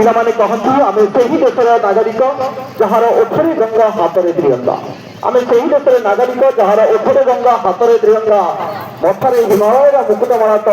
ପିଲାମାନେ କହନ୍ତି ଆମେ ସେହି ଦେଶର ନାଗରିକ ଯାହାର ଓଠରେ ଗଙ୍ଗା ହାତରେ ତ୍ରିରଙ୍ଗା। ଆମେ ସେହି ଦେଶର ନାଗରିକ ଯାହାର ଓଠରେ ଗଙ୍ଗା ହାତରେ ତ୍ରିରଙ୍ଗା, ମଥାରେ ହିମାଳୟର ମୁକୁଟମାଳା ତ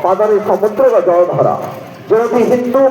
ପାଦରେ ସମୁଦ୍ରର ଜଳଧାରା। ଯେଉଁଠି ହିନ୍ଦୁ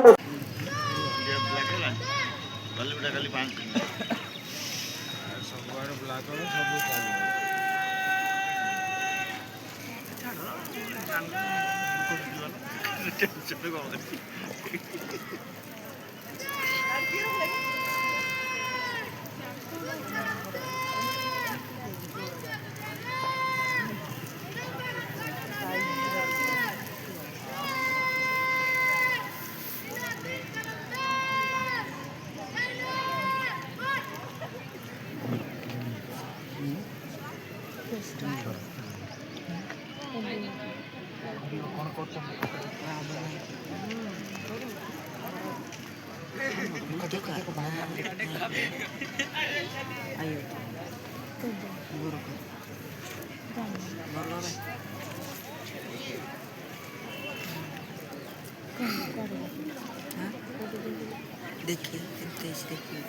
देखिए तेज देखिए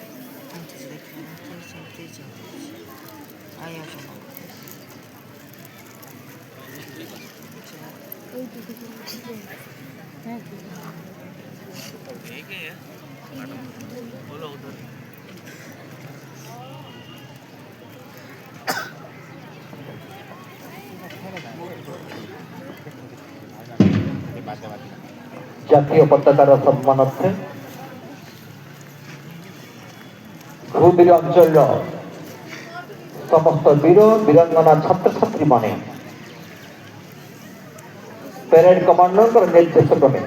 तेज आया बोलो उधर জাতীয় পতাকার সম্মানার্থে ভূবীর অঞ্চল সমস্ত বীর বীরাঙ্গনা ছাত্রছাত্রী মানে প্যারেড কমান্ডারଙ୍କର ନିର୍ଦ୍ଦେଶ କ୍ରମେ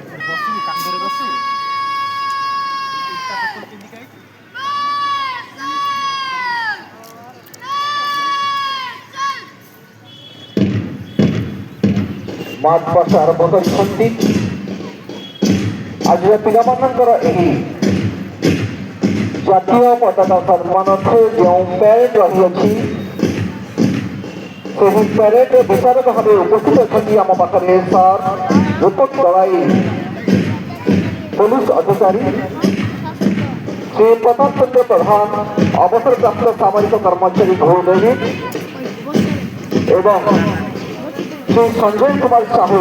ମାର୍ଚ୍ଚ ପାଷ୍ଟ ଆରମ୍ଭ କରିଛନ୍ତି। ଆଜିର ପିଲାମାନଙ୍କର ଏହି ଜାତୀୟ ପତାକା ସମ୍ମାନାର୍ଥେ ଯେଉଁ ପ୍ୟାରେଡ୍ ରହିଅଛି, ସେହି ପ୍ୟାରେଡ୍ରେ ବିଚାରକ ଭାବେ ଉପସ୍ଥିତ ଅଛନ୍ତି ଆମ ପାଖରେ ସାର୍ ରୂପକ ଦଳାଇ ପୋଲିସ ଅଧିକାରୀ ଶ୍ରୀ ପ୍ରତାପ ଚନ୍ଦ୍ର ପ୍ରଧାନ, ଅବସରପ୍ରାପ୍ତ ସାମରିକ କର୍ମଚାରୀ ଘୋଡ଼େଇ ଏବଂ ଶ୍ରୀ ସଞ୍ଜୟ କୁମାର ସାହୁ,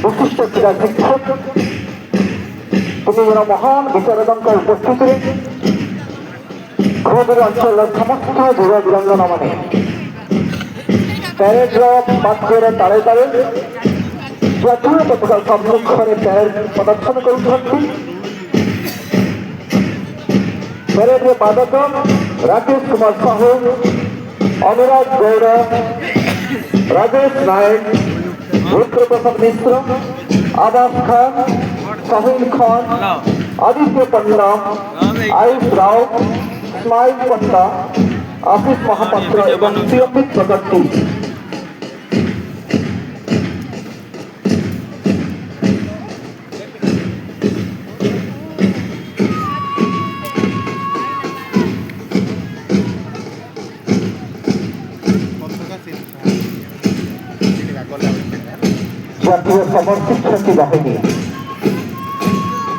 ବିଶିଷ୍ଟ କ୍ରୀଡ଼ା ଶିକ୍ଷକ, ତିନି ଜଣ ମହାନ ବିଚାରକଙ୍କ ଉପସ୍ଥିତିରେ ଭୂବୀର ଅଞ୍ଚଳର ସମସ୍ତ ବୀର ବୀରାଙ୍ଗନା ମାନେ ପ୍ୟାରେଡ୍ର ବାଦ୍ୟର ତାଳେ ତାଳେ ଜାତୀୟ ପତାକା ସମ୍ମୁଖରେ ପ୍ୟାରେଡ୍ ପ୍ରଦର୍ଶନ କରୁଛନ୍ତି। ପ୍ୟାରେଡ୍ରେ ବାଦକ ରାକେଶ କୁମାର ସାହୁ, ଅନୁରାଗ ଗୌଡ଼, ରାଜେଶ ନାୟକ, ରୁଦ୍ରପ୍ରସାଦ ମିଶ୍ର, ଆବାସ ଖାନ, ସାହିଲ ଖାନ, ଆଦିତ୍ୟ ପଣ୍ଡା, ଆୟୁଷ ରାଓ, ସ୍ମାଇଲ ପଣ୍ଡା, ଆଶିଷ ମହାପାତ୍ର ଏବଂ ପ୍ରିୟମିତ ପ୍ରଗତି। জাতীয় সমর শিক্ষার্থী বাহিনী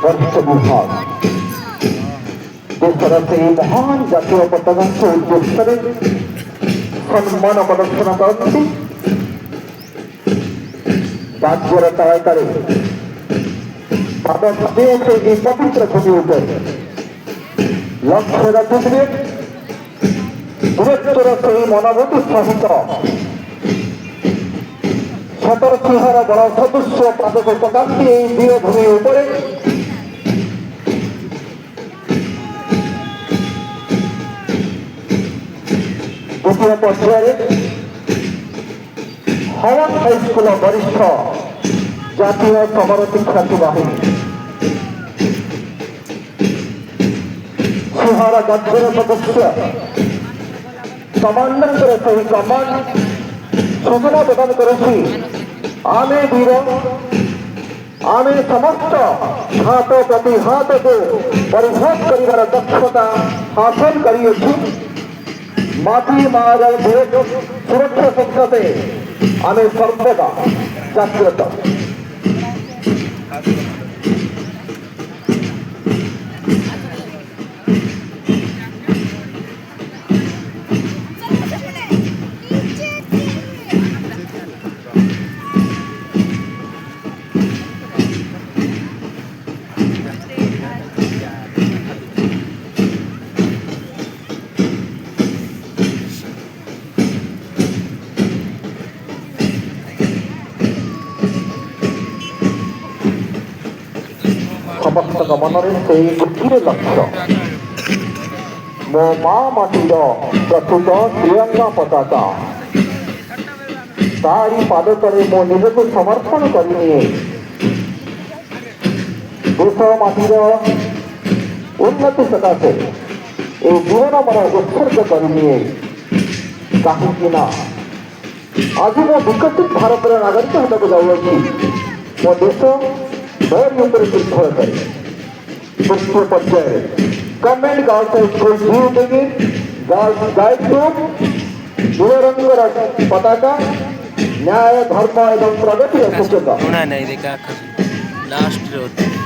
বরিষ্ঠ বিভাগ দেশের সেই মহান জাতীয় পতাকাকে উদ্দেশ্যে সম্মান প্রদর্শন করতে বাদ্যের তালে তালে পাদক দিয়েছে এই পবিত্র ভূমি উপরে লক্ষ্য রাখবে বৃহত্তর সেই মনোভূতি সহিত সতর সিংহর বড় সদস্য পাদক প্রকাশটি এই বীরভূমির উপরে দ্বিতীয় পর্যায়ে হাওয়ান হাইস্কুল বরিষ্ঠ জাতীয় সমর শিক্ষার্থী বাহিনী সিংহরা গজ্জের সদস্য কমান্ডার সেই কমান্ড সূচনা প্রদান করেছি আমি বীর আমি সমস্ত হাত প্রতিহাতকে পরিহাত করিবার দক্ষতা হাসল করিয়েছি মাটি মারা দেশ সুরক্ষা সংসদে আমি সর্বদা জাগ্রত ସମସ୍ତଙ୍କ ମନରେ ସେଇ ଗୋଟିଏ ଲକ୍ଷ୍ୟ ମୋ ମା ମାଟିର ପ୍ରକୃତ ତ୍ରିରଙ୍ଗା ପତାକା ତାରି ପାଦ ତଳେ ମୋ ନିଜକୁ ସମର୍ପଣ କରିନିଏ ଦେଶ ମାଟିର ଉନ୍ନତି ସକାଶେ এই জীবন আমার উৎসর্গ କରିନିଏ କାହିଁକି ନା ଆଜି ମୁଁ ବିକଶିତ ଭାରତର ନାଗରିକ ହେବାକୁ ଯାଉଅଛି ମୋ ଦେଶ ମୋରି ଉପରେ ନିର୍ଭର କରେ ତୃତୀୟ ପର୍ଯ୍ୟାୟରେ ଗଭର୍ଣ୍ଣମେଣ୍ଟ ଗାର୍ଲସ ହାଇସ୍କୁଲ ଝିଅ ଦେବି ଗାର୍ଲସ ଗାଇଡ୍କୁ ତ୍ରିରଙ୍ଗର ପତାକା ନ୍ୟାୟ ଧର୍ମ ଏବଂ ପ୍ରଗତିର ସୂଚକ ଶୁଣା ନାହିଁ ଦେଖା ଲାଷ୍ଟରେ ଅଛି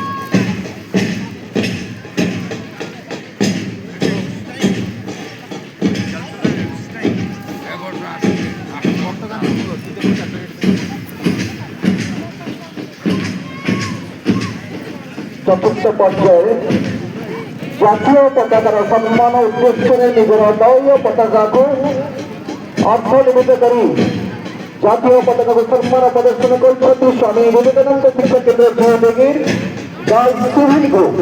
চতুর্থ পর্যায়ে জাতীয় পতাকার সম্মান উদ্দেশ্যে নিজের দলীয় পতাকাকে অর্থ নিবেদিত করি জাতীয় পতাকাকে সম্মান প্রদর্শন করছেন স্বামী বিবেকানন্দ শিক্ষা কেন্দ্র সহযোগীর গার্লস সিভিল গ্রুপ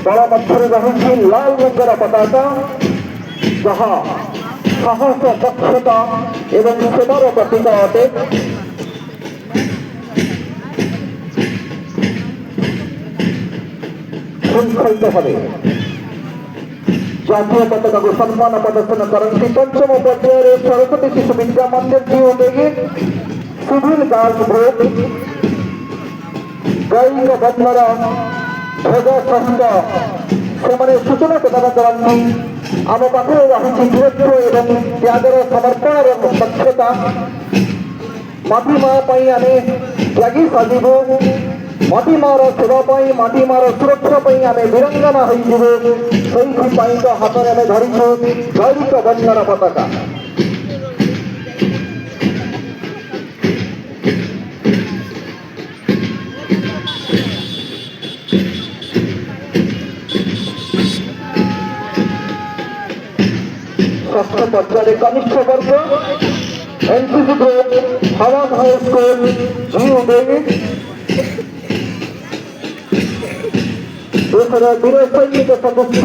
দল ମଧ୍ୟରେ ରହିଛି ଲାଲ ରଙ୍ଗର ପତାକା ଯାହା ସାହସ ଦକ୍ଷତା ଏବଂ ସେବାର ପ୍ରତୀକ ଅଟେ ଶୃଙ୍ଖଳିତ ଭାବେ ଜାତୀୟ ପତାକାକୁ ସମ୍ମାନ ପ୍ରଦର୍ଶନ କରନ୍ତି ପଞ୍ଚମ ପର୍ଯ୍ୟାୟରେ ସରସ୍ୱତୀ ଶିଶୁ ବିଦ୍ୟା ମନ୍ଦିର ଯିଏ ସିଭିଲ ଗାର୍ଲସ ଗ୍ରୁପ ଗୈରିକ ବନ୍ଧର ଧ୍ୱଜ ସହିତ ସେମାନେ ସୂଚନା ପ୍ରଦାନ କରନ୍ତି ଆମ ପାଖରେ ରହିଛି ବୀରତ୍ୱ ଏବଂ ତ୍ୟାଗର ସମର୍ପଣର ଦକ୍ଷତା ମାଟି ମା ପାଇଁ ଆମେ ତ୍ୟାଗୀ ସାଜିବୁ ମାଟି ମାର ସେବା ପାଇଁ ମାଟି ମାର ସୁରକ୍ଷା ପାଇଁ ଆମେ ବୀରାଙ୍ଗନା ହୋଇଯିବୁ ସେଇଥିପାଇଁ ତ ହାତରେ ଆମେ ଧରିଛୁ ଗୈରିକ ବନ୍ଧର ପତାକା ষষ্ঠ পর্যায়ে কনিষ্ঠ বর্গ এনসিসি গ্রুপ হাওয়ান হাই স্কুল জিও দেবী দেশের বীর সৈনিক সদস্য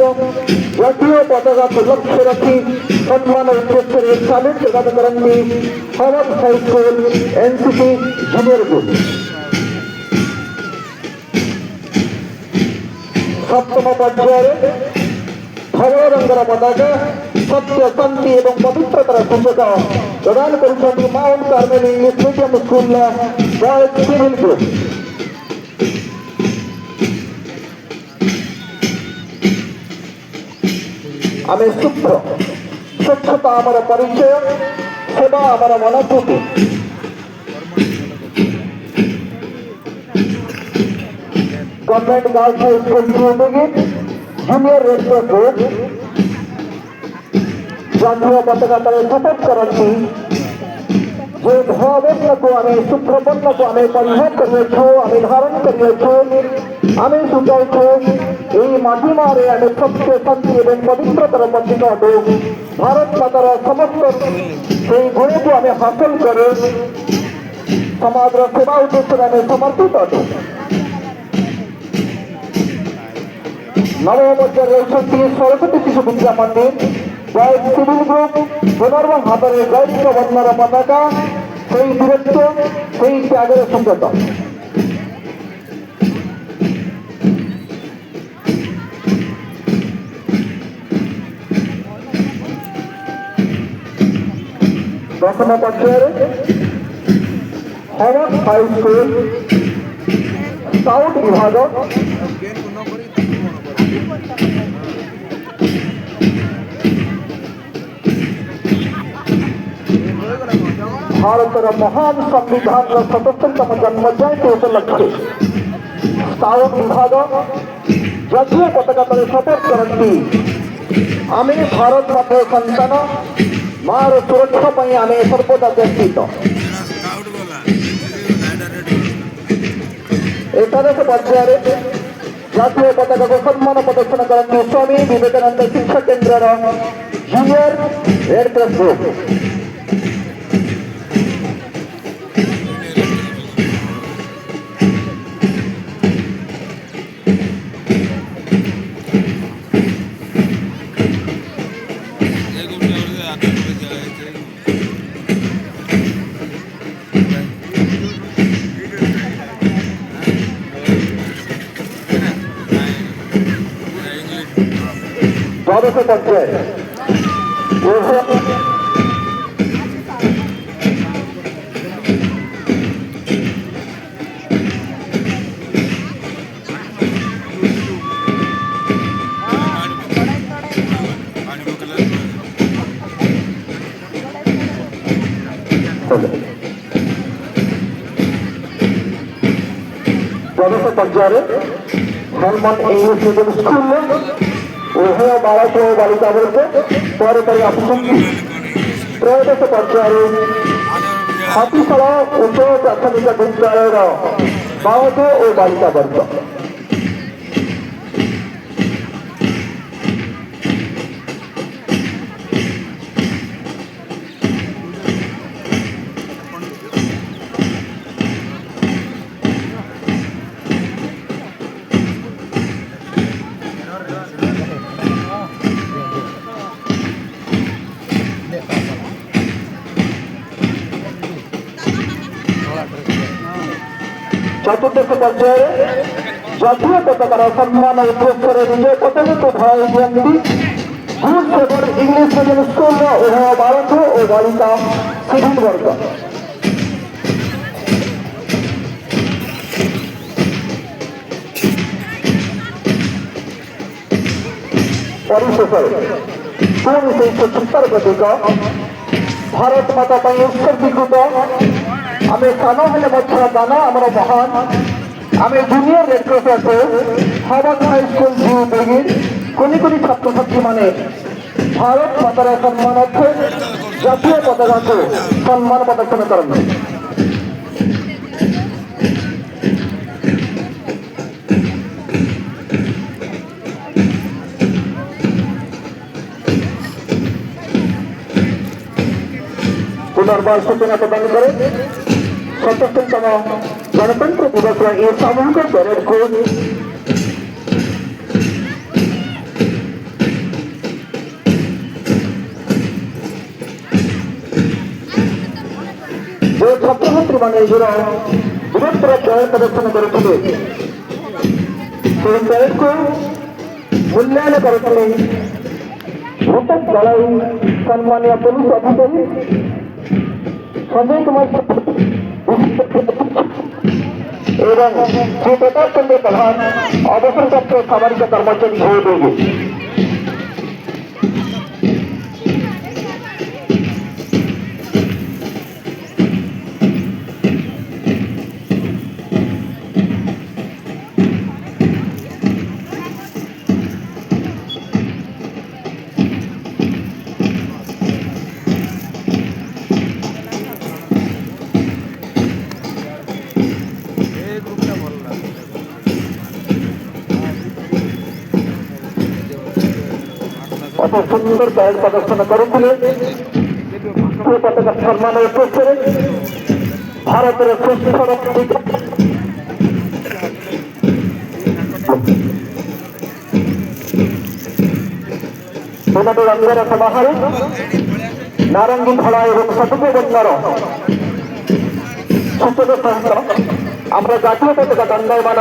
জাতীয় পতাকাকে লক্ষ্য রাখি সম্মান উদ্দেশ্যে স্যালুট প্রদান করନ୍ତି হাওয়ান high school NCC junior group সপ্তম পর্যায়ে ধবଳ ରଙ୍ଗର ପତାକା ସତ୍ୟ ଶାନ୍ତି ଏବଂ ପବିତ୍ରତାର ସୂଚକ ପ୍ରଦାନ କରୁଛନ୍ତି ମାଉଣ୍ଟ କାର୍ମେଲ ଇଂଲିଶ ମିଡିୟମ ସ୍କୁଲର ବଏଜ ସିଭିଲ ଗ୍ରୁପ ଆମେ ଶୁଭ୍ର ସ୍ୱଚ୍ଛତା ଆମର ପରିଚୟ ସେବା ଆମର ମନୋଭୂତି government girls high school junior red cross group ଜାତୀୟ ପତାକା ତଳେ ଶପଥ କରନ୍ତି ଯେ ଧୂଆବର୍ଣ୍ଣକୁ ଆମେ ଶୁଭ୍ରବର୍ଣ୍ଣକୁ ଆମେ ପରିହାର କରିଅଛୁ, ଆମେ ଧାରଣ କରିଅଛୁ, ଆମେ ଶୁଚାଉଛୁ। ଏହି ମାଟି ମାରେ ଆମେ ସତ୍ୟ ଶାନ୍ତି ଏବଂ ପବିତ୍ରତାର ପ୍ରତୀକ ଅଟୁ। ଭାରତ ମାତାର ସମସ୍ତ ସେହି ଗୁଣକୁ ଆମେ ହାସଲ କରୁ। ସମାଜର ସେବା ଉଦ୍ଦେଶ୍ୟରେ ଆମେ ସମର୍ପିତ ଅଟୁ। ନବମ ପର୍ଯ୍ୟାୟରେ ରହୁଛନ୍ତି ସରସ୍ୱତୀ ଶିଶୁ ବିଦ୍ୟା ମନ୍ଦିର ବଏଜ୍ ସିଭିଲ୍ ଗ୍ରୁପ୍ ପୁନର୍ବାର ଭାବରେ ଜୈବିକ ବର୍ଣ୍ଣର ପତାକା, ସେହି ବୀରତ୍ୱ, ସେହି ତ୍ୟାଗର ସଙ୍କେତ। ଦଶମ ପର୍ଯ୍ୟାୟରେ ହରମ ହାଇସ୍କୁଲ ସ୍କାଉଟ୍ ବିଭାଗ ଭାରତର ମହାନ ସମ୍ବିଧାନର 77ତମ ଜନ୍ମ ଜୟନ୍ତୀ ଉପଲକ୍ଷେ ସ୍କାଉଟ୍ ବିଭାଗ ଜାତୀୟ ପତାକା ତଳେ ଶପଥ କରନ୍ତି ଆମେ ଭାରତ ମାତାର ସନ୍ତାନ, ମାର ସୁରକ୍ଷା ପାଇଁ ଆମେ ସର୍ବଦା ବ୍ୟତୀତ। ଏକାଦଶ ପର୍ଯ୍ୟାୟରେ ଜାତୀୟ ପତାକାକୁ ସମ୍ମାନ ପ୍ରଦର୍ଶନ କରନ୍ତି ସ୍ୱାମୀ ବିବେକାନନ୍ଦ ଶିକ୍ଷା କେନ୍ଦ୍ରର ଜୁନିୟର ରେଡ୍ କ୍ରସ୍ ଗ୍ରୁପ୍। দ্বাদশ পর্যায়ে হেলমন্ড ইংলিশ মিডিয়াম স্কুল উভয় বালক ও বালিকা বর্গ পরে পরে আসুଛନ୍ତି। ত্রয়োদশ পর্যায়ে হাতিশাଳ উচ্চ প্রাথমিক বিদ্যালୟର ବାଳକ ଓ ବାଳିକା ବର୍ଗ। চতুর্দশ পর্যায়ে জাতীয় পতাকার সম্মান উদ্দেশ্যে নিজের পতাকাকে ধরাই দিয়েছি good seven English medium school উভয় বালক ও বালিকা সিভিল বর্গ। পরিশেষে পুଣି সেই সত্যতার প্রতীক ଭାରତ ମାତା ପାଇଁ ଉତ୍ସର୍ଗୀକୃତ ଆମେ ସାନ ହେଲେ ମଧ୍ୟ ଦାନ ଆମର ମହାନ ଆମେ ଜୁନିୟର ରେଡ୍ କ୍ରସ୍ ଅଛୁ। ହାର୍ଭର୍ଡ ହାଇସ୍କୁଲ ଜି ବେଗିନ୍ କୁନି କୁନି ଛାତ୍ରଛାତ୍ରୀମାନେ ଭାରତ ମାତାର ସମ୍ମାନାର୍ଥେ ଜାତୀୟ ପତାକାକୁ ସମ୍ମାନ ପ୍ରଦର୍ଶନ କରନ୍ତି। पुनर्बार सूचना प्रदान करे 77तम गणतंत्र दिवस ये सामूहिक परेड को जो छात्र छात्री मान निजर बृहत्तर जय प्रदर्शन करते परेड को मूल्यांकन करते भूतक जलाई सम्मानीय पुलिस अधिकारी संजय कुमार एवं श्री प्रताप चंद्र प्रधान अवसरप्राप्त सामाजिक कर्मचारी हो देंगे। সুন্দর প্যারেড প্রদর্শন করেছিল পতাকা সম্মানের উদ্দেশ্যে ভারতের শ্রেষ্ঠ রক্ষী ওনাদের রঙ্গের সমাহারে নারঙ্গী ধরা এবং সবুজ বন্যার সূচনা সহিত আমরা জাতীয় পতাকা দণ্ডায়মান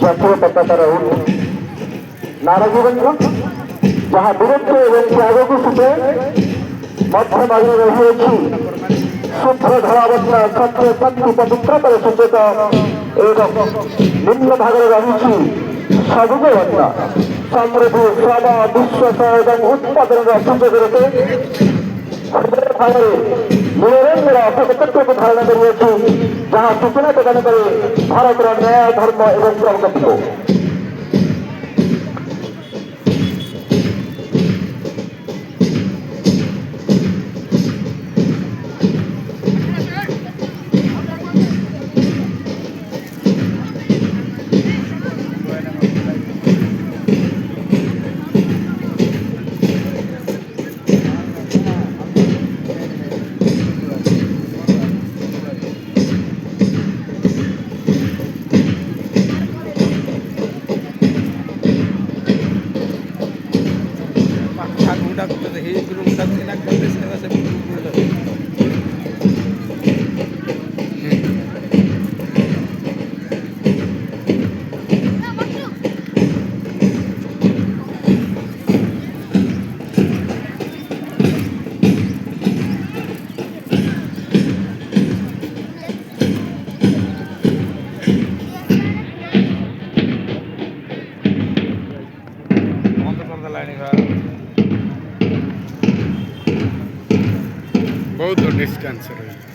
ଜାତୀୟ ପତାକାର ନାରଙ୍ଗୀ ରଙ୍ଗ ଯାହା ବୀରତ୍ୱ ଏବଂ ତ୍ୟାଗକୁ ସୂଚେ ମଧ୍ୟଭାଗରେ ରହିଅଛି ଶୁଦ୍ଧ ଧଳାବର୍ଣ୍ଣ ସତ୍ୟ ଶକ୍ତି ପବିତ୍ରତାର ସୂଚକ ଏବଂ ନିମ୍ନ ଭାଗରେ ରହିଛି ସବୁଜ ବର୍ଣ୍ଣ ସମୃଦ୍ଧି ଶ୍ରମ ବିଶ୍ୱାସ ଏବଂ ଉତ୍ପାଦନର ସୁଯୋଗ ରୂପେ ଭାଗରେ ନିରଞ୍ଜନ ଅସତତ୍ୱକୁ ଧାରଣା କରିଅଛି ଯାହା ସୂଚନା ପ୍ରଦାନ କରେ ଭାରତର ନ୍ୟାୟ ଧର୍ମ ଏବଂ ପ୍ରଗତିକୁ। ବହୁତ ଡିଷ୍ଟାନ୍ସ ରହିଲା।